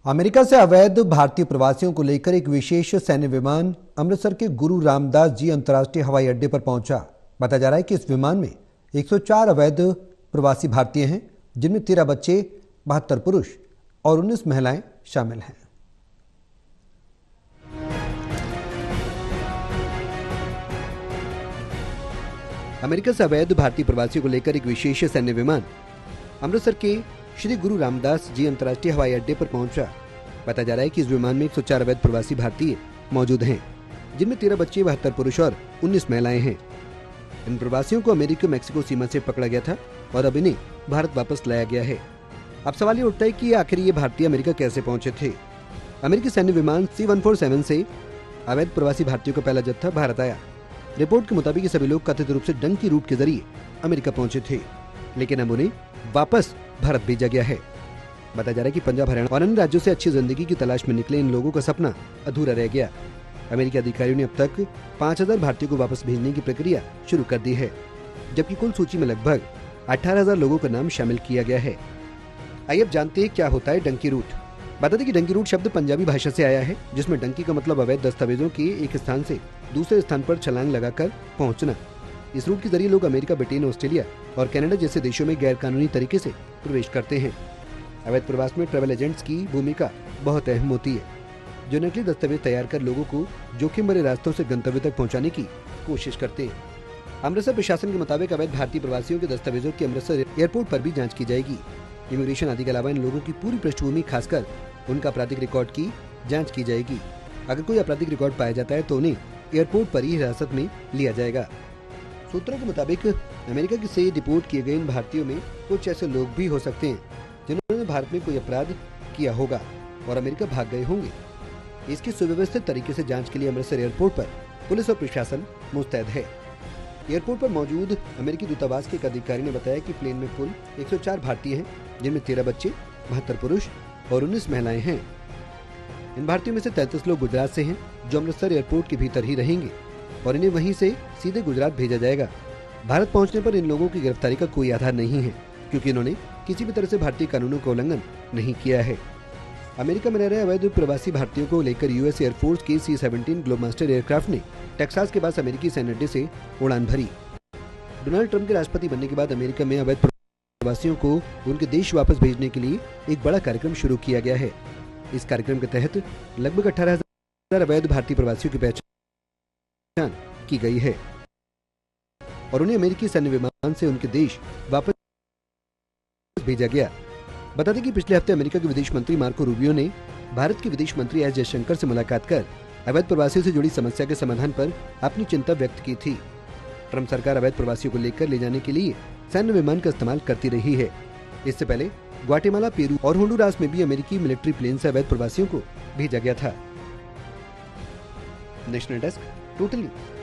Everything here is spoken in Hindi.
अमेरिका से अवैध भारतीय प्रवासियों को लेकर एक विशेष सैन्य विमान अमृतसर के गुरु रामदास जी अंतर्राष्ट्रीय हवाई अड्डे पर पहुंचा। बताया जा रहा है कि इस विमान में 104 अवैध प्रवासी भारतीय हैं, जिनमें 13 बच्चे, 72 पुरुष और 19 महिलाएं शामिल हैं। अमेरिका से अवैध भारतीय प्रवासियों को लेकर एक विशेष सैन्य विमान अमृतसर के श्री गुरु रामदास जी अंतर्राष्ट्रीय हवाई अड्डे पर पहुंचा। बताया जा रहा है कि इस विमान में 104 अवैध प्रवासी भारतीय मौजूद हैं, जिनमें 13 बच्चे, 72 पुरुष और 19 महिलाएं हैं। इन प्रवासियों को अमेरिका मैक्सिको सीमा से पकड़ा गया था और अब इन्हें भारत वापस लाया गया है। अब सवाल ये उठता है कि आखिर ये भारतीय अमेरिका कैसे पहुंचे थे। अमेरिकी सैन्य विमान C-147 से अवैध प्रवासी भारतीयों का पहला जत्था भारत आया। रिपोर्ट के मुताबिक सभी लोग कथित रूप से डंकी रूट के जरिए अमेरिका पहुंचे थे, लेकिन अब उन्हें वापस भारत भेजा गया है। बताया जा रहा है कि पंजाब, हरियाणा और अन्य राज्यों से अच्छी जिंदगी की तलाश में निकले इन लोगों का सपना अधूरा रह गया। अमेरिकी अधिकारियों ने अब तक 5000 भारतीयों को वापस भेजने की प्रक्रिया शुरू कर दी है, जबकि कुल सूची में लगभग 18000 लोगों का नाम शामिल किया गया है। आइए अब जानते हैं क्या होता है डंकी रूट। बता दें कि डंकी रूट शब्द पंजाबी भाषा से आया है, जिसमें डंकी का मतलब अवैध दस्तावेजों के एक स्थान से दूसरे स्थान पर छलांग लगाकर पहुंचना। इस रूट के जरिए लोग अमेरिका, ब्रिटेन, ऑस्ट्रेलिया और कनाडा जैसे देशों में गैर कानूनी तरीके से प्रवेश करते हैं। अवैध प्रवास में ट्रैवल एजेंट्स की भूमिका बहुत अहम होती है, जो नकली दस्तावेज तैयार कर लोगों को जोखिम भरे रास्तों से गंतव्य तक पहुंचाने की कोशिश करते हैं। अमृतसर प्रशासन के मुताबिक अवैध भारतीय प्रवासियों के दस्तावेजों की अमृतसर एयरपोर्ट पर भी जाँच की जाएगी। इमिग्रेशन आदि के अलावा इन लोगों की पूरी पृष्ठभूमि, खासकर उनका आपराधिक रिकॉर्ड की जाँच की जाएगी। अगर कोई आपराधिक रिकॉर्ड पाया जाता है तो उन्हें एयरपोर्ट पर ही हिरासत में लिया जाएगा। सूत्रों के मुताबिक अमेरिका से डिपोर्ट किए गए इन भारतीयों में कुछ ऐसे लोग भी हो सकते हैं जिन्होंने भारत में कोई अपराध किया होगा और अमेरिका भाग गए होंगे। इसकी सुव्यवस्थित तरीके से जांच के लिए अमृतसर एयरपोर्ट पर पुलिस और प्रशासन मुस्तैद है। एयरपोर्ट पर मौजूद अमेरिकी दूतावास के एक अधिकारी ने बताया कि प्लेन में कुल 104 भारतीय हैं, जिनमें 13 बच्चे, 72 पुरुष और 19 महिलाएं हैं। इन भारतीयों में से 33 लोग गुजरात से हैं, जो अमृतसर एयरपोर्ट के भीतर ही रहेंगे और इन्हें वहीं से सीधे गुजरात भेजा जाएगा। भारत पहुंचने पर इन लोगों की गिरफ्तारी का कोई आधार नहीं है, क्योंकि इन्होंने किसी भी तरह से भारतीय कानूनों का उल्लंघन नहीं किया है। अमेरिका में रह रहे अवैध प्रवासी भारतीयों को लेकर यूएस एयरफोर्स के C-17 ग्लोबमास्टर एयरक्राफ्ट ने टेक्सास के पास अमेरिकी सैन्य अड्डे से उड़ान भरी। डोनाल्ड ट्रंप के राष्ट्रपति बनने के बाद अमेरिका में अवैध प्रवासियों को उनके देश वापस भेजने के लिए एक बड़ा कार्यक्रम शुरू किया गया है। इस कार्यक्रम के तहत लगभग 18000 अवैध भारतीय प्रवासियों की पहचान की गई है और उन्हें अमेरिकी सैन्य विमान से उनके देश वापस भेजा गया। बता दें कि पिछले हफ्ते अमेरिका के विदेश मंत्री मार्को रूबियो ने भारत के विदेश मंत्री एस जयशंकर से मुलाकात कर अवैध प्रवासियों से जुड़ी समस्या के समाधान पर अपनी चिंता व्यक्त की थी। ट्रंप सरकार अवैध प्रवासियों को लेकर ले जाने के लिए सैन्य विमान का इस्तेमाल करती रही है। इससे पहले ग्वाटेमाला, पेरू और होंडुरास में भी अमेरिकी मिलिट्री प्लेन से अवैध प्रवासियों को भेजा गया था। National desk, total news.